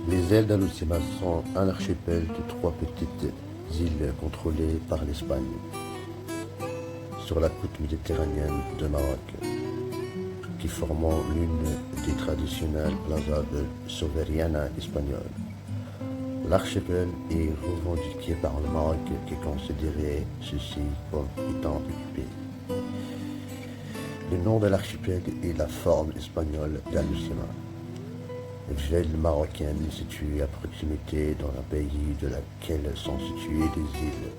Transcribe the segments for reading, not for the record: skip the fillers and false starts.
Les îles d'Alhucemas sont un archipel de 3 petites îles contrôlées par l'Espagne sur la côte méditerranéenne de Maroc, qui forment l'une des traditionnelles plazas de Soberana espagnole. L'archipel est revendiqué par le Maroc qui considérait ceci comme étant occupé. Le nom de l'archipel est la forme espagnole d'Alhucemas. Ville marocaine située à proximité dans un pays de laquelle sont situées des îles.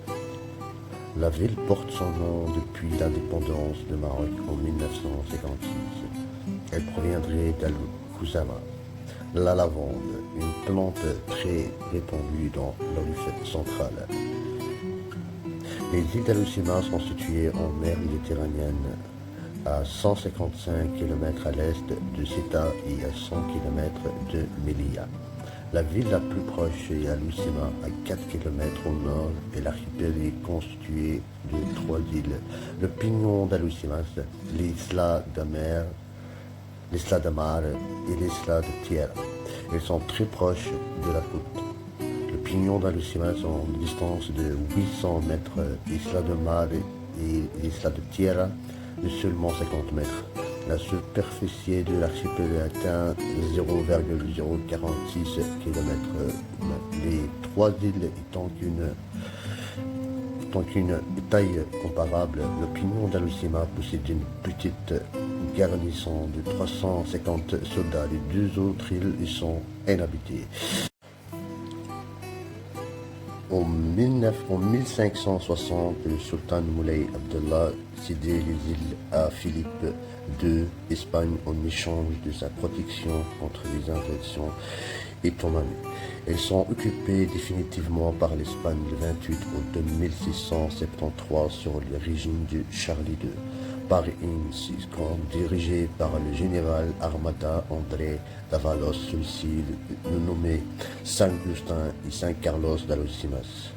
La ville porte son nom depuis l'indépendance de Maroc en 1956. Elle proviendrait d'Al-Khuzama, la lavande, une plante très répandue dans l'Afrique centrale. Les îles d'Alhucemas sont situées en mer Méditerranéenne, à 155 km à l'est de Ceuta et à 100 km de Melilla. La ville la plus proche est Alhucemas, à 4 km au nord, et l'archipel est constitué de 3 îles. Le pignon d'Alhucemas, l'Isla de Mar et l'Isla de Tierra. Elles sont très proches de la côte. Le pignon d'Alhucemas est en distance de 800 mètres, l'Isla de Mar et l'Isla de Tierra de seulement 50 mètres. La superficie de l'archipel atteint 0,046 km. Les 3 îles étant qu'une taille comparable, le pignon d'Alhucemas possède une petite garnison de 350 soldats. Les 2 autres îles sont inhabitées. En 1560, le sultan Moulay Abdallah cédait les îles à Philippe II d'Espagne en échange de sa protection contre les invasions ottomanes. Elles sont occupées définitivement par l'Espagne le 28 août 1673 sur le régime de Charles II, par une siscom dirigée par le général Armada André Dávalos, celui-ci le nommé Saint-Gustin et Saint-Carlos d'Alhucemas.